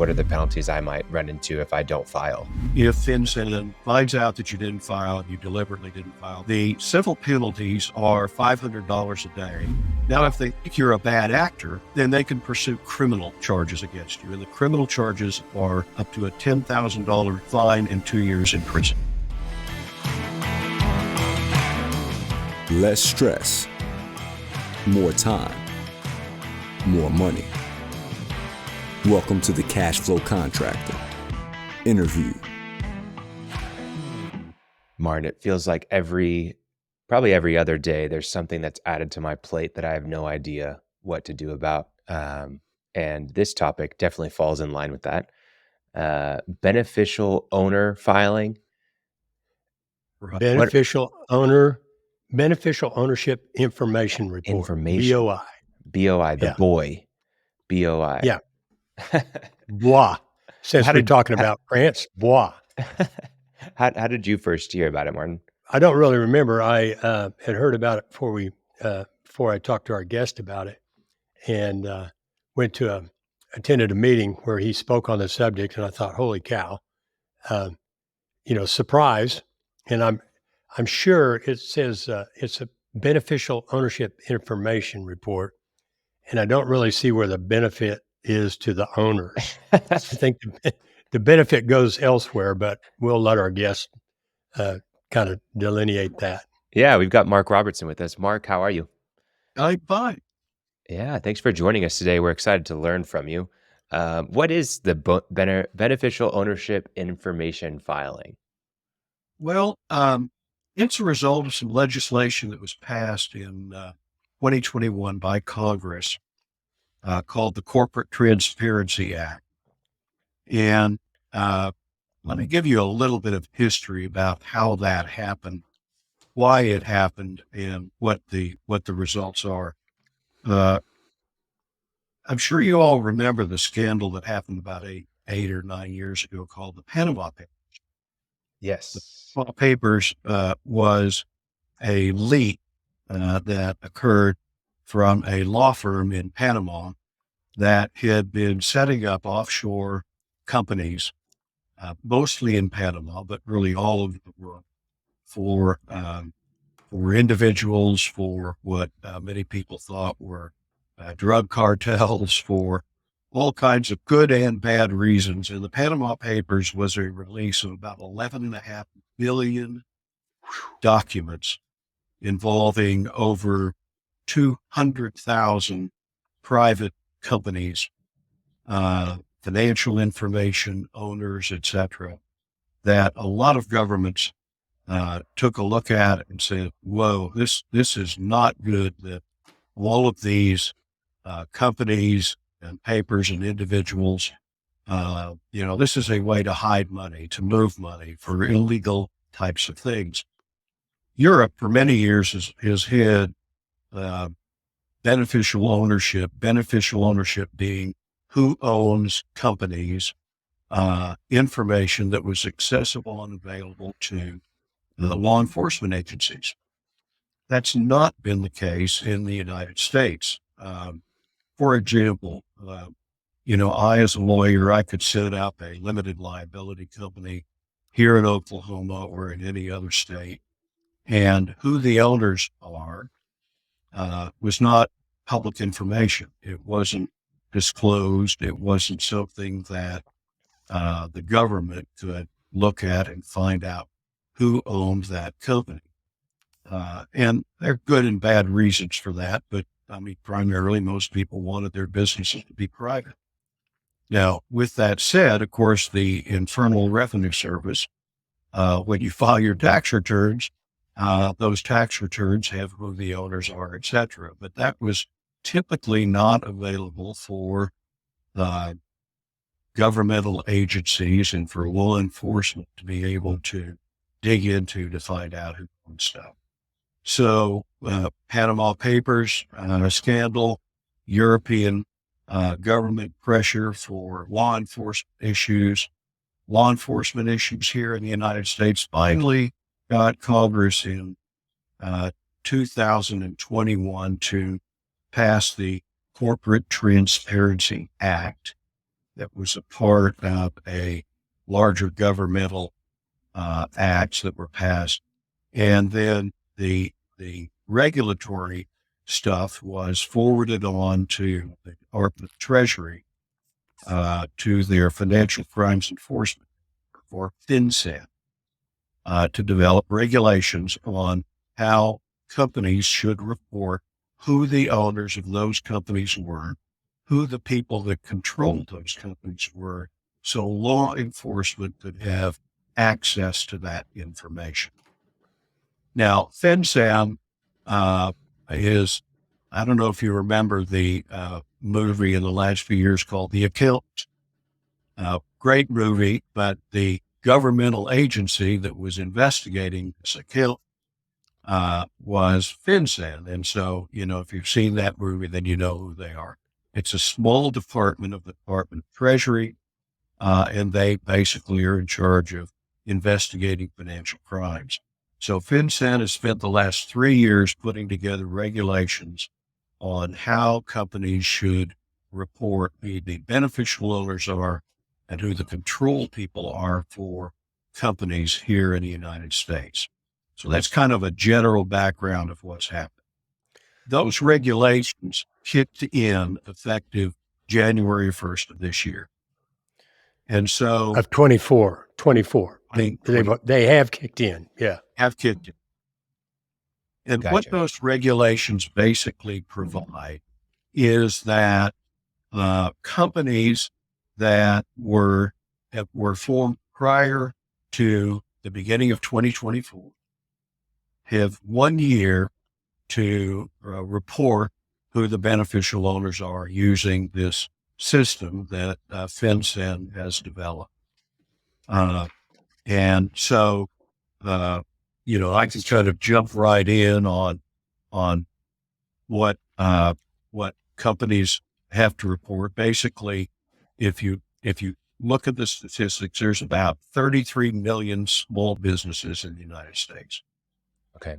what are the penalties I might run into if I don't file? If FinCEN finds out that you didn't file and you deliberately didn't file, the civil penalties are $500 a day. Now, if they think you're a bad actor, then they can pursue criminal charges against you. And the criminal charges are up to a $10,000 fine and 2 years in prison. Less stress, more time, more money. Welcome to the Cashflow Contractor. Interview. Martin, it feels like probably every other day, there's something that's added to my plate that I have no idea what to do about. And this topic definitely falls in line with that. Beneficial owner filing. Beneficial ownership information report. BOI. BOI, the boy. BOI. Yeah. Bois. Since we're talking about France, bois. How did you first hear about it, Martin? I don't really remember. I had heard about it before I talked to our guest about it, and attended a meeting where he spoke on the subject, and I thought, holy cow, surprise. And I'm sure it says it's a beneficial ownership information report, and I don't really see where the benefit is to the owners. I think the benefit goes elsewhere, but we'll let our guest kind of delineate that. Yeah, we've got Mark Robertson with us. Mark, how are you? I'm fine. Yeah, thanks for joining us today. We're excited to learn from you. What is the beneficial ownership information filing? Well, it's a result of some legislation that was passed in 2021 by Congress called the Corporate Transparency Act. And let me give you a little bit of history about how that happened, why it happened, and what the results are. I'm sure you all remember the scandal that happened about eight or 9 years ago called the Panama Papers. Yes. The Panama Papers was a leak that occurred from a law firm in Panama that had been setting up offshore companies, mostly in Panama, but really all over the world, for individuals, for what many people thought were drug cartels, for all kinds of good and bad reasons. And the Panama Papers was a release of about 11.5 billion documents involving over 200,000 private companies, financial information, owners, etc., that a lot of governments took a look at and said, whoa, this is not good that all of these companies and papers and individuals, this is a way to hide money, to move money for illegal types of things. Europe for many years has had beneficial ownership being who owns companies, information that was accessible and available to the law enforcement agencies. That's not been the case in the United States. For example, I as a lawyer, I could set up a limited liability company here in Oklahoma or in any other state, and who the owners are was not public information. It wasn't disclosed. It wasn't something that the government could look at and find out who owned that company. And there are good and bad reasons for that, but primarily most people wanted their businesses to be private. Now, with that said, of course, the Internal Revenue Service, when you file your tax returns, those tax returns have who the owners are, et cetera. But that was typically not available for governmental agencies and for law enforcement to be able to dig into to find out who owns stuff. So Panama Papers, scandal, European government pressure for law enforcement issues here in the United States finally got Congress in 2021 to pass the Corporate Transparency Act. that was a part of a larger governmental acts that were passed. And then the regulatory stuff was forwarded on to the Department of Treasury, to their Financial Crimes Enforcement, or FinCEN, to develop regulations on how companies should report who the owners of those companies were, who the people that controlled those companies were, so law enforcement could have access to that information. Now, FinCEN is, I don't know if you remember the movie in the last few years called The Accountant. Great movie, but the governmental agency that was investigating this account was FinCEN. And so, if you've seen that movie, then you know who they are. It's a small department of the Department of Treasury, and they basically are in charge of investigating financial crimes. So FinCEN has spent the last 3 years putting together regulations on how companies should report who the beneficial owners are and who the control people are for companies here in the United States. So that's kind of a general background of what's happened. Those regulations kicked in effective January 1st of this year. And so Of 24. they They have kicked in. Yeah. have kicked in. And what Gotcha. those regulations basically provide is that companies that were formed prior to the beginning of 2024 have 1 year to report who the beneficial owners are using this system that FinCEN has developed. And so, I can kind of jump right in on what companies have to report. Basically, if you look at the statistics, there's about 33 million small businesses in the United States. Okay.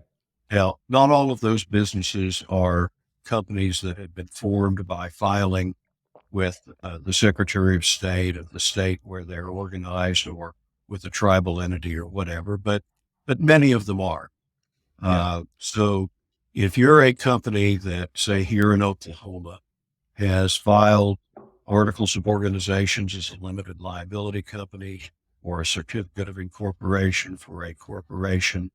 Now, not all of those businesses are companies that have been formed by filing with the Secretary of State of the state where they're organized, or with a tribal entity or whatever, but many of them are. So if you're a company that, say, here in Oklahoma, has filed articles of organizations as a limited liability company, or a certificate of incorporation for a corporation,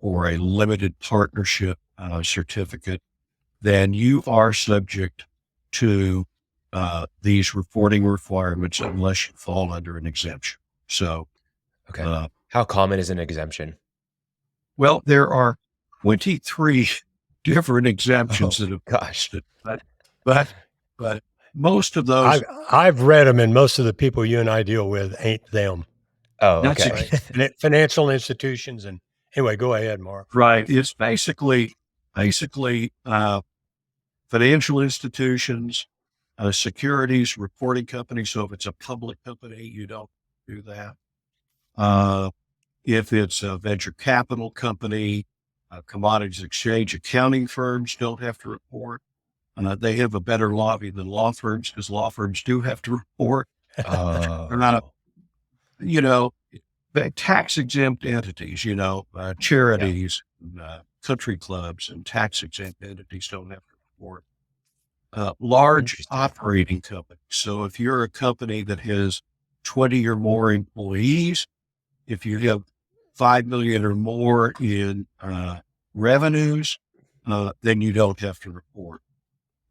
or a limited partnership certificate, then you are subject to these reporting requirements unless you fall under an exemption. So, Okay. How common is an exemption? well, there are 23 different exemptions that have Gosh. but most of those, I've read them, and most of the people you and I deal with ain't them. Oh, That's okay. Financial institutions. And anyway, go ahead, Mark. right, it's basically financial institutions, securities reporting companies. So if it's a public company, you don't do that. If it's a venture capital company, commodities exchange, accounting firms don't have to report. They have a better lobby than law firms, because law firms do have to report. They're not tax exempt entities, charities, country clubs, and tax exempt entities don't have to report. Large Interesting. operating companies. So if you're a company that has 20 or more employees, if you have 5 million or more in revenues, then you don't have to report.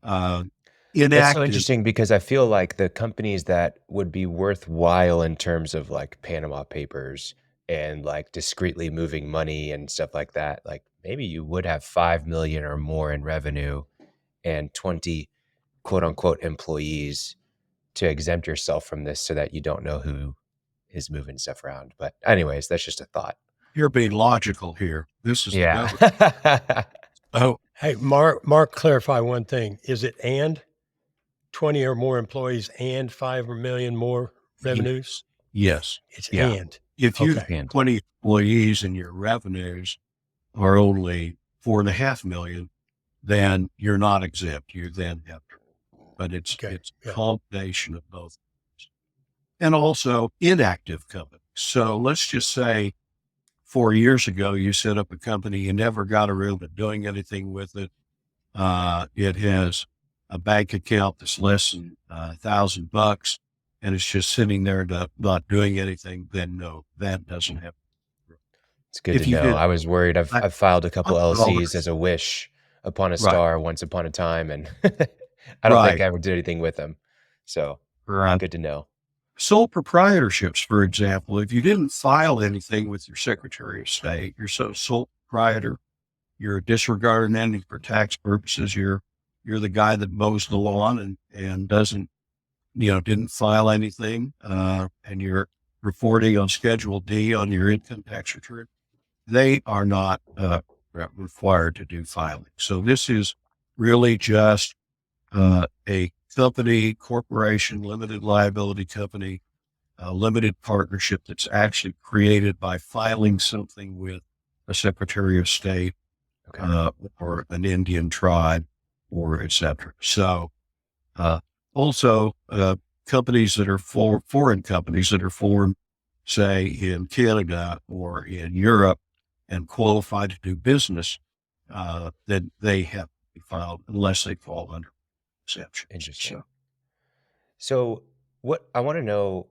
That's Inactive. so interesting, because I feel like the companies that would be worthwhile in terms of like Panama Papers and like discreetly moving money and stuff like that, like maybe you would have 5 million or more in revenue and 20 quote unquote employees to exempt yourself from this so that you don't know who is moving stuff around. But anyways, that's just a thought. You're being logical here. This is the government. Yeah. Oh, Hey, Mark, clarify one thing. Is it and 20 or more employees and 5 million more revenues? yes. It's Yeah. and. If you Okay. have 20 employees and your revenues are only 4.5 million, then you're not exempt. You then have to, but it's Okay, a yeah. combination of both. and also inactive companies. So let's just say 4 years ago, you set up a company, you never got around to doing anything with it. It has a bank account that's less than $1,000 and it's just sitting there not doing anything. Then no, that doesn't happen. It's good to If you know. did, I was worried. I've filed a couple LLCs $100, as a wish upon a right, star once upon a time, and I don't think right, I ever did anything with them. So right. good to know. Sole proprietorships, for example, if you didn't file anything with your Secretary of State, you're sole proprietor, you're disregarding entity for tax purposes. You're the guy that mows the lawn and doesn't, didn't file anything, and you're reporting on Schedule D on your income tax return. They are not required to do filing. So this is really just a company, corporation, limited liability company, a limited partnership that's actually created by filing something with a Secretary of State, Okay. or an Indian tribe, or et cetera. So also companies that are foreign companies that are formed, say in Canada or in Europe, and qualified to do business, then they have to be filed unless they fall under exemptions. Interesting. So what I want to know,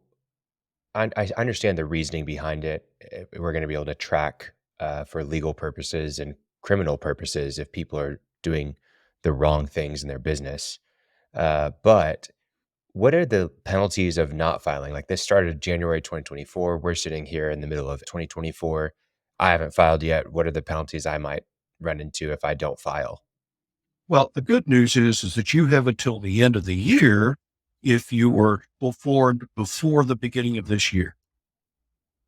I understand the reasoning behind it. We're going to be able to track for legal purposes and criminal purposes if people are doing the wrong things in their business. But what are the penalties of not filing? Like this started January 2024. We're sitting here in the middle of 2024. I haven't filed yet. What are the penalties I might run into if I don't file? Well, the good news is that you have until the end of the year if you were formed before the beginning of this year.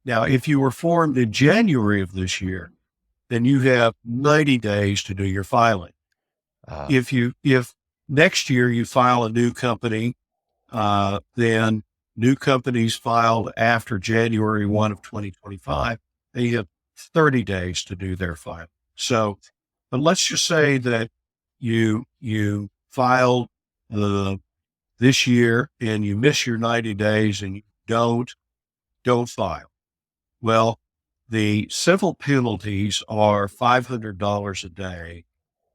Now, if you were formed in January of this year, then you have 90 days to do your filing. If next year you file a new company, then new companies filed after January 1 of 2025, they have 30 days to do their filing. So, but let's just say that you filed this year and you miss your 90 days and you don't file. Well, the civil penalties are $500 a day.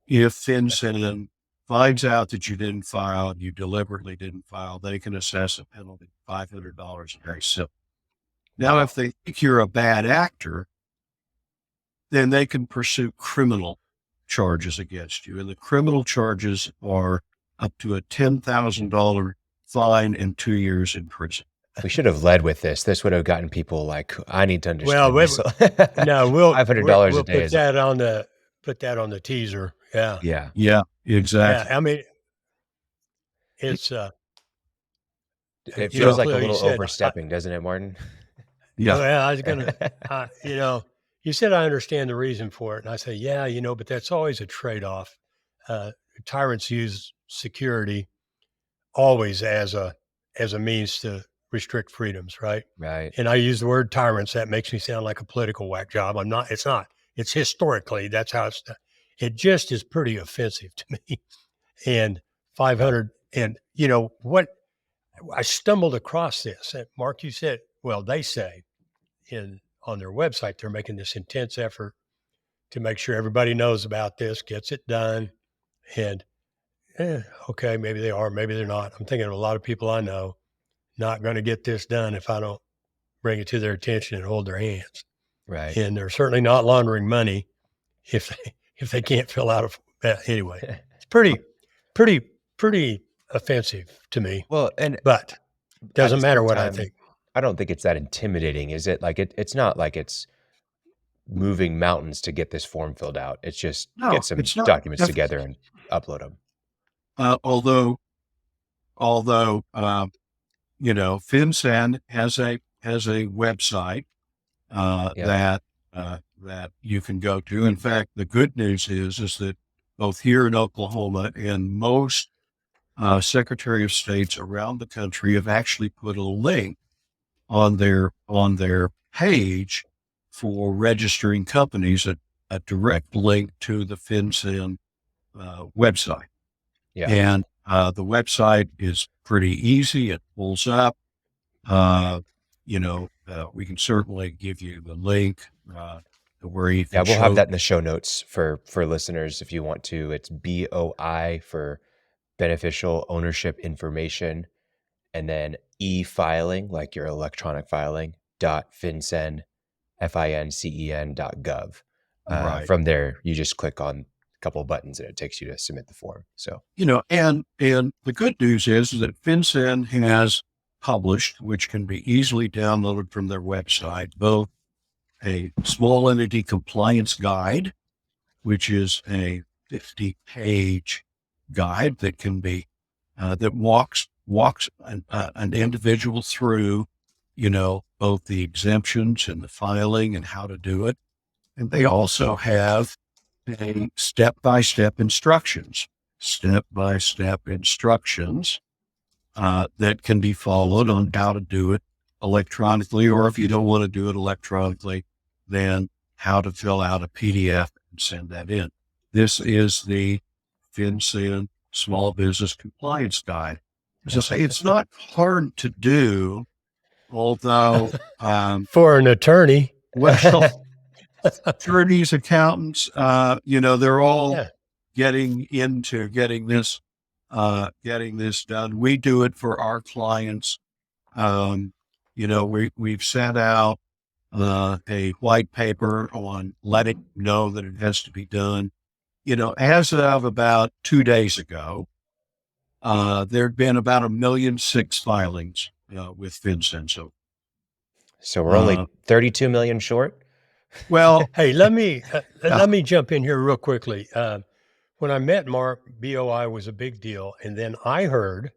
If FinCEN finds out that you didn't file, you deliberately didn't file, they can assess a penalty of $500 a day. So now, if they think you're a bad actor, then they can pursue criminal charges against you. And the criminal charges are up to a $10,000 fine and 2 years in prison. We should have led with this. This would have gotten people like, I need to understand Well, this. no, we'll $500 a day put is that on the teaser. Yeah. yeah. Yeah, exactly. Yeah. I mean, it's It you know, feels like a Khalil, you little said, overstepping, doesn't it, Martin? Yeah. I was gonna, you said I understand the reason for it, and I say, yeah, but that's always a trade-off. Tyrants use security always as a means to restrict freedoms, right? Right. And I use the word tyrants. That makes me sound like a political whack job. I'm not. It's not. It's historically that's how it's done. It just is pretty offensive to me. And 500, and what I stumbled across this. And Mark, you said, well, they say on their website they're making this intense effort to make sure everybody knows about this, gets it done, and okay, maybe they are, maybe they're not. I'm thinking of a lot of people I know not going to get this done if I don't bring it to their attention and hold their hands. Right. And they're certainly not laundering money if they can't fill out anyway. It's pretty offensive to me. Well, and But doesn't at the matter same what I time, think. I don't think it's that intimidating, is it? Like it's not like it's moving mountains to get this form filled out. It's just No, get some it's not. documents together and upload them. Although FinCEN has a website Yeah. that you can go to. In fact, the good news is that both here in Oklahoma and most Secretary of States around the country have actually put a link on their page for registering companies, a direct link to the FinCEN website. Yeah. And the website is pretty easy. It pulls up. We can certainly give you the link to where you Yeah, can we'll have show. that in the show notes for listeners if you want to. It's BOI for beneficial ownership information, and then e-filing, like your electronic filing, .fincen, FINCEN.gov. Right. From there, you just click on a couple of buttons and it takes you to submit the form. So, And the good news is that FinCEN has published, which can be easily downloaded from their website, both a small entity compliance guide, which is a 50-page guide that can be that walks an individual through, both the exemptions and the filing and how to do it. And they also have a step-by-step instructions that can be followed on how to do it electronically, or if you don't want to do it electronically, then how to fill out a PDF and send that in. This is the FinCEN Small Business Compliance Guide. As I say, it's not hard to do, although For an attorney. well, attorneys, accountants, they're all getting into getting this done. We do it for our clients. We've sent out a white paper on letting them know that it has to be done. As of about 2 days ago, there'd been about 1.6 million filings with FinCEN. so we're only 32 million short. Well, Hey, let me jump in here real quickly. When I met Mark, BOI was a big deal. And then I heard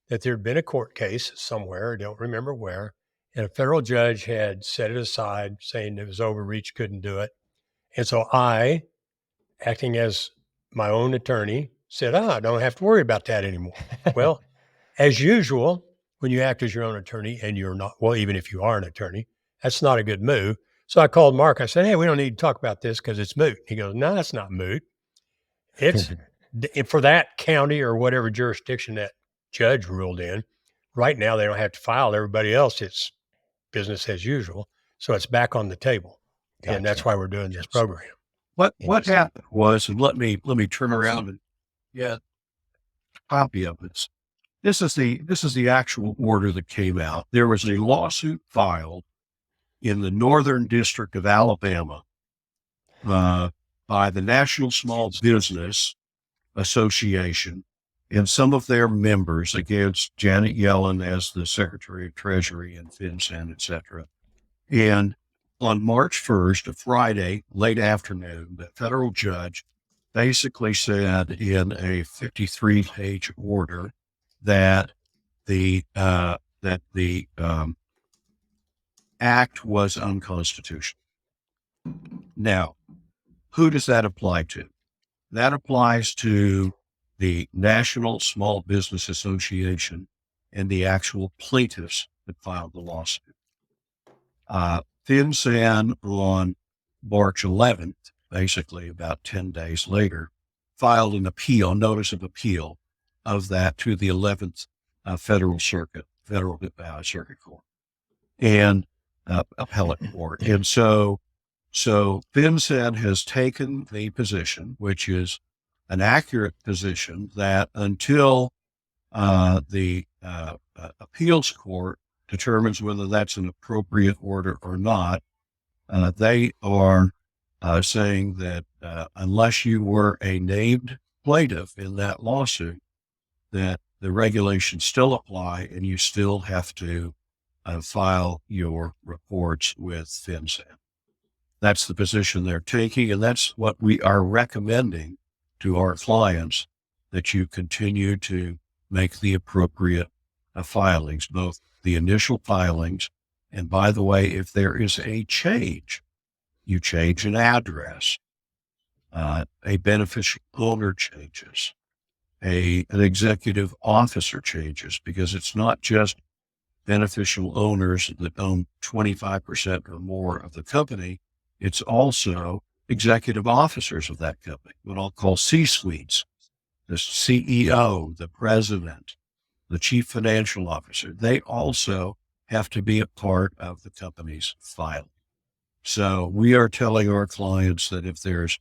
that there'd been a court case somewhere, I don't remember where, and a federal judge had set it aside saying it was overreach, couldn't do it. And so I, acting as my own attorney, said, I don't have to worry about that anymore. Well, as usual, when you act as your own attorney and you're not, well, even if you are an attorney, that's not a good move. So I called Mark. I said, hey, we don't need to talk about this because it's moot. He goes, no, it's not moot. It's for that county or whatever jurisdiction that judge ruled in. Right now, they don't have to file. Everybody else, it's business as usual. So it's back on the table. Gotcha. And that's why we're doing this program. What happened was, and let me turn around and get a copy of this. This is the actual order that came out. There was a lawsuit filed in the Northern District of Alabama by the National Small Business Association and some of their members against Janet Yellen as the Secretary of Treasury and FinCEN, et cetera. And on March 1st, a Friday, late afternoon, the federal judge basically said in a 53-page order that the act was unconstitutional. Now, who does that apply to? That applies to the National Small Business Association and the actual plaintiffs that filed the lawsuit. FinCEN on March 11th, basically about 10 days later, filed an appeal, notice of appeal of that to the 11th Federal Circuit Court and appellate court. And so FinCEN has taken the position, which is an accurate position, that until the appeals court determines whether that's an appropriate order or not, they are saying that unless you were a named plaintiff in that lawsuit, that the regulations still apply and you still have to file your reports with FinCEN. That's the position they're taking, and that's what we are recommending to our clients, that you continue to make the appropriate filings, both the initial filings, and by the way, if there is a change, you change an address, a beneficial owner changes, an executive officer changes, because it's not just beneficial owners that own 25% or more of the company. It's also executive officers of that company, what I'll call C-suites, the CEO, the president, the chief financial officer. They also have to be a part of the company's file. So we are telling our clients that if there's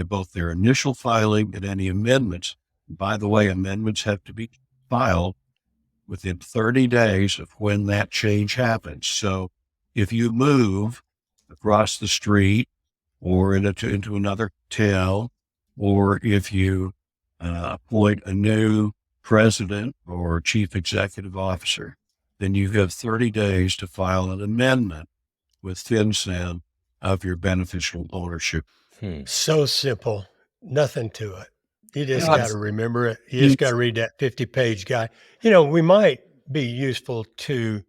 both their initial filing and any amendments, by the way, amendments have to be filed within 30 days of when that change happens. So if you move across the street or into another town, or if you appoint a new president or chief executive officer, then you have 30 days to file an amendment with FinCEN of your beneficial ownership. So simple, nothing to it. You just Yeah, got to remember it. You just got to read that 50-page guide. We might be useful to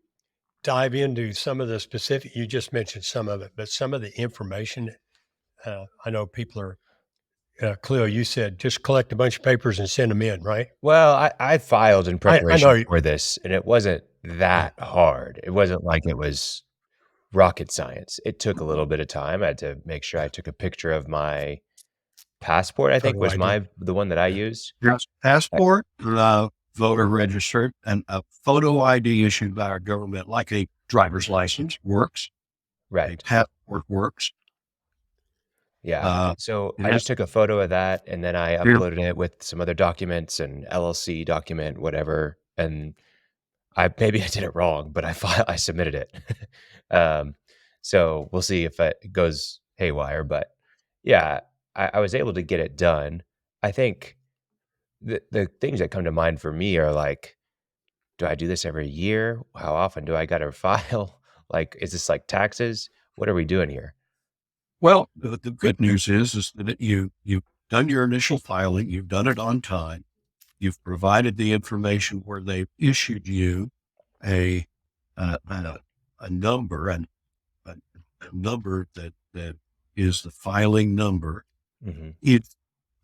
dive into some of the specific, you just mentioned some of it, but some of the information. I know people are, Khalil, you said just collect a bunch of papers and send them in, right? Well, I filed in I preparation know. for this, and it wasn't that hard. It wasn't like it was rocket science. It took a little bit of time. I had to make sure I took a picture of my passport, I think Photo was ID. the one that I Yeah. used. Yes, passport, voter registered, and a photo ID issued by our government, like a driver's license, works. A Right. passport works. Yeah. So it I has- just took a photo of that, and then I Yeah. uploaded it with some other documents and LLC document, whatever. And maybe I did it wrong, but I submitted it. So we'll see if it goes haywire. But yeah, I was able to get it done. I think the things that come to mind for me are like, do I do this every year? How often do I got to file? Like, is this like taxes? What are we doing here? Well, the good news is that you've done your initial filing, you've done it on time, you've provided the information where they've issued you a number, and a number that is the filing number. Mm-hmm.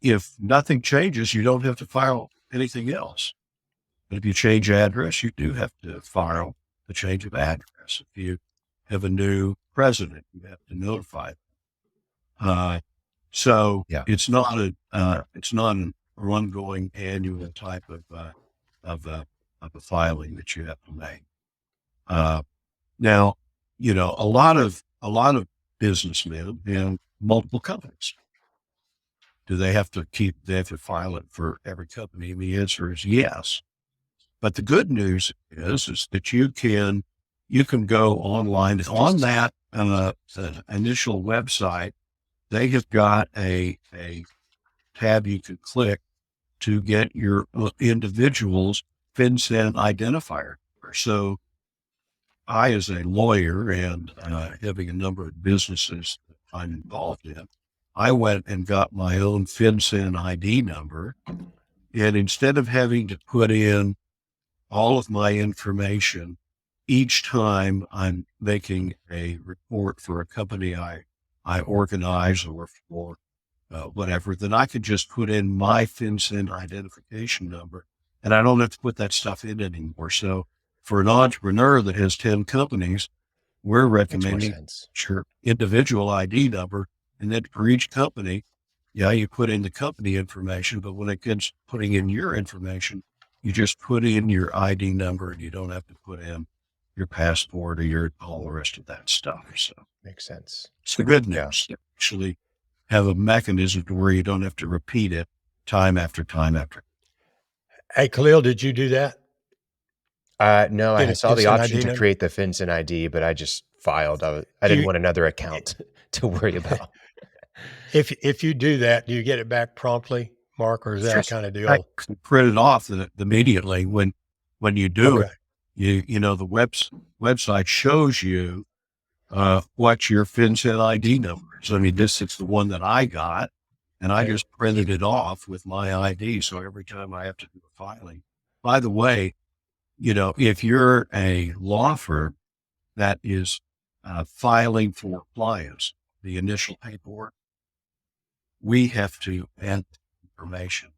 If nothing changes, you don't have to file anything else. But if you change address, you do have to file the change of address. If you have a new president, you have to notify them. So Yeah. it's not an ongoing annual type of a filing that you have to make. Now, a lot of businessmen have multiple companies. Do they have to file it for every company? And the answer is yes. But the good news is that you can go online on that initial website. They have got a tab you can click to get your individual's FinCEN identifier. So I, as a lawyer and having a number of businesses that I'm involved in, I went and got my own FinCEN ID number. And instead of having to put in all of my information each time I'm making a report for a company I organize or for whatever, then I could just put in my FinCEN identification number, and I don't have to put that stuff in anymore. So for an entrepreneur that has 10 companies, we're recommending your individual ID number, and then for each company, you put in the company information, but when it gets putting in your information, you just put in your ID number, and you don't have to put in your passport or all the rest of that stuff. So Makes sense. it's the good news. You actually have a mechanism to where you don't have to repeat it time after time after. Hey, Khalil, did you do that? No, Get I a saw the FinCEN option ID to number? create the FinCEN ID, but I just filed. I didn't want another account to worry about. If you do that, do you get it back promptly, Mark, or is that kind of deal? I can print it off immediately when you do Okay. it. The website shows you what your FinCEN ID number is. I mean, this is the one that I got, and I just printed it off with my ID. So every time I have to do a filing, by the way, if you're a law firm that is filing for clients, the initial paperwork, we have to add information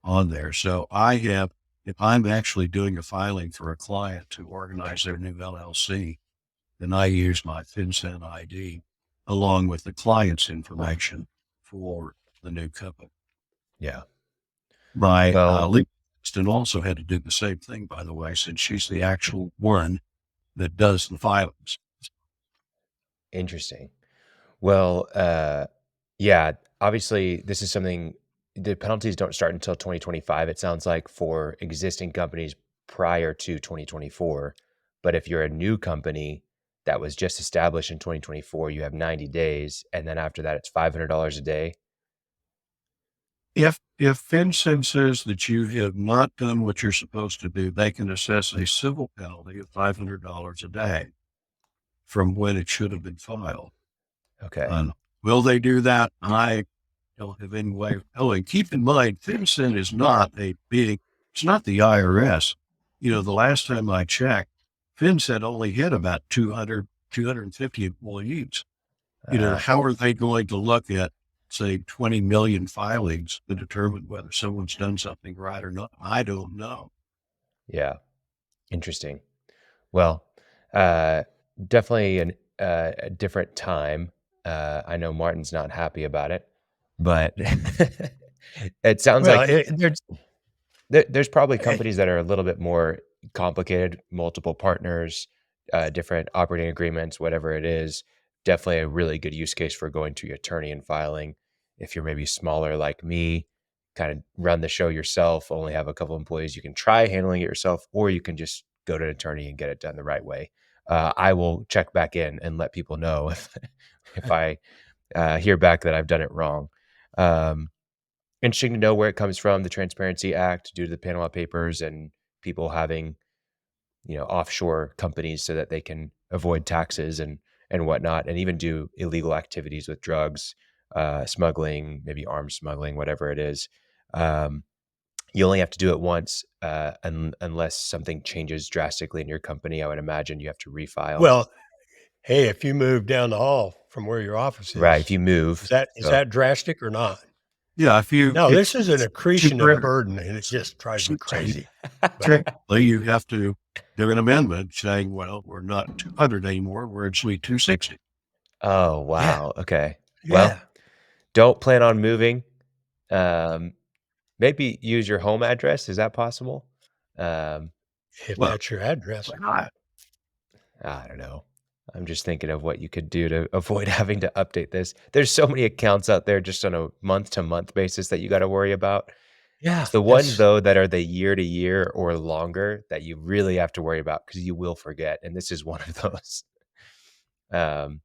on there. So if I'm actually doing a filing for a client to organize their new LLC, then I use my FinCEN ID along with the client's information for the new company. Yeah. My Well- legal assistant also had to do the same thing, by the way, since she's the actual one that does the filings. Interesting. Well, yeah, obviously this is something the penalties don't start until 2025, it sounds like, for existing companies prior to 2024. But if you're a new company that was just established in 2024, you have 90 days. And then after that, it's $500 a day. If FinCEN says that you have not done what you're supposed to do, they can assess a civil penalty of $500 a day from when it should have been filed. Okay. Will they do that? I don't have any way of telling. Keep in mind, FinCEN is not it's not the IRS. The last time I checked, FinCEN only had about 250 employees. How are they going to look at, say, 20 million filings to determine whether someone's done something right or not? I don't know. Yeah. Interesting. Well, definitely a different time. I know Martin's not happy about it, but it sounds Well, like there's probably eh, companies that are a little bit more complicated, multiple partners, different operating agreements, whatever it is. Definitely a really good use case for going to your attorney and filing. If you're maybe smaller like me, kind of run the show yourself, only have a couple employees, you can try handling it yourself, or you can just go to an attorney and get it done the right way. I will check back in and let people know if I hear back that I've done it wrong. Um, Interesting to know where it comes from, the Transparency Act, due to the Panama Papers and people having, offshore companies so that they can avoid taxes and whatnot, and even do illegal activities with drugs, smuggling, maybe arms smuggling, whatever it is. Um, you only have to do it once, unless something changes drastically in your company. I would imagine you have to refile. well, hey, if you move down the hall from where your office Right, if is, you move. is So that drastic or not? Yeah, No, this is an accretion of if burden, and it just drives me crazy. But technically you have to do an amendment saying, well, we're not 200 anymore, we're actually 260. Oh, yeah, wow, okay. Well, yeah. don't plan on moving. Um, Maybe use your home address, is that possible? Um, If Well, that's your address. why not? I don't know. I'm just thinking of what you could do to avoid having to update this. There's so many accounts out there just on a month-to-month basis that you gotta worry about. Yeah, It's the ones, that's though, that are the year-to-year or longer that you really have to worry about because you will forget, and this is one of those. Um,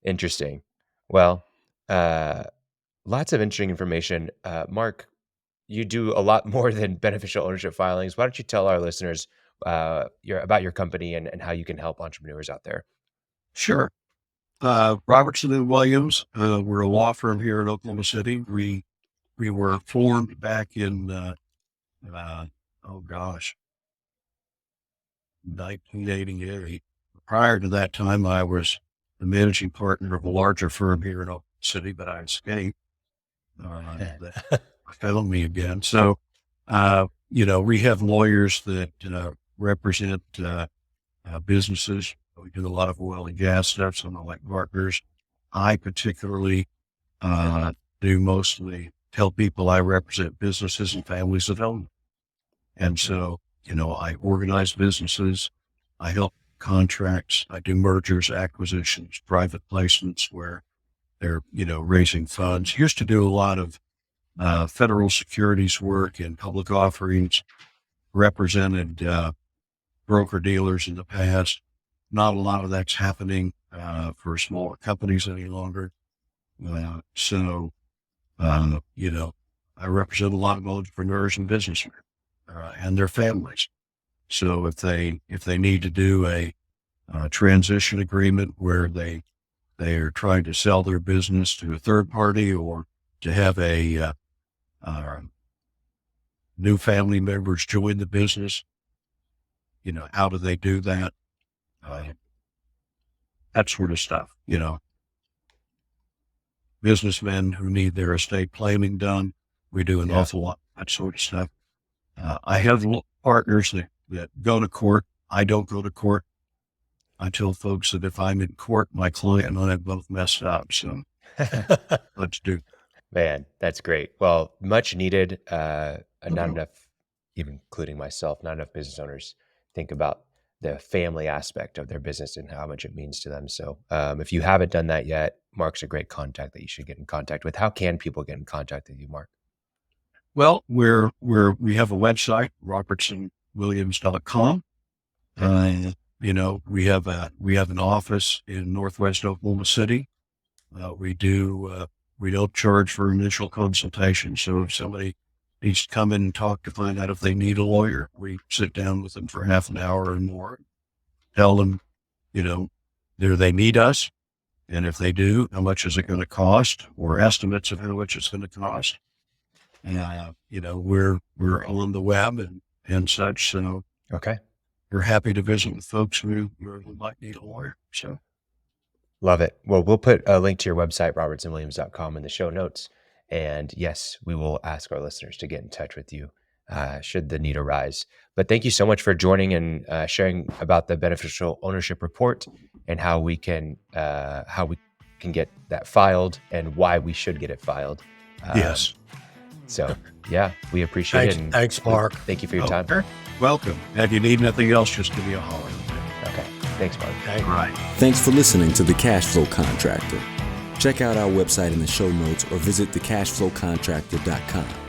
Interesting. Well, uh, lots of interesting information. Mark, you do a lot more than beneficial ownership filings. Why don't you tell our listeners about your company and how you can help entrepreneurs out there? Sure. Robertson and Williams, we're a law firm here in Oklahoma City. We were formed back in, uh, oh gosh, 1988. Prior to that time, I was the managing partner of a larger firm here in Oklahoma City, but I escaped. That failed me again. So, we have lawyers that represent businesses. We do a lot of oil and gas stuff, so I'm like partners. I particularly do mostly tell people I represent businesses and families that own them. And so, I organize businesses, I help contracts, I do mergers, acquisitions, private placements where they're, raising funds. Used to do a lot of federal securities work and public offerings, represented broker dealers in the past. Not a lot of that's happening for smaller companies any longer. I represent a lot of entrepreneurs and businessmen and their families. So if they need to do a transition agreement where they are trying to sell their business to a third party or to have a new family members join the business, how do they do that? That sort of stuff, businessmen who need their estate planning done. We do an Yeah. awful lot of that sort of stuff. I have partners that go to court. I don't go to court. I tell folks that if I'm in court, my client and I both messed up. So let's do. Man, that's great. Well, much needed. Not Mhm. enough, even including myself, not enough business owners think about the family aspect of their business and how much it means to them. So if you haven't done that yet, Mark's a great contact that you should get in contact with. How can people get in contact with you, Mark? Well, we have a website, robertsonwilliams.com. We have an office in Northwest Oklahoma City. We don't charge for initial consultation. So if somebody needs to come in and talk to find out if they need a lawyer, we sit down with them for half an hour or more, tell them, do they need us? And if they do, how much is it going to cost, or estimates of how much it's going to cost? And, we're on the web and such. So Okay. we're happy to visit with folks who might need a lawyer. So. Love it. Well, we'll put a link to your website, robertsonwilliams.com, in the show notes. And yes, we will ask our listeners to get in touch with you should the need arise. But thank you so much for joining and sharing about the beneficial ownership report and how we can get that filed and why we should get it filed. Yes. So yeah, we appreciate it. And Thanks, Mark. Thank you for your time. Okay. Welcome. And if you need anything else, just give me a holler. Okay. Thanks, Mark. Thank you. Right. Thanks for listening to The Cashflow Contractor. Check out our website in the show notes or visit thecashflowcontractor.com.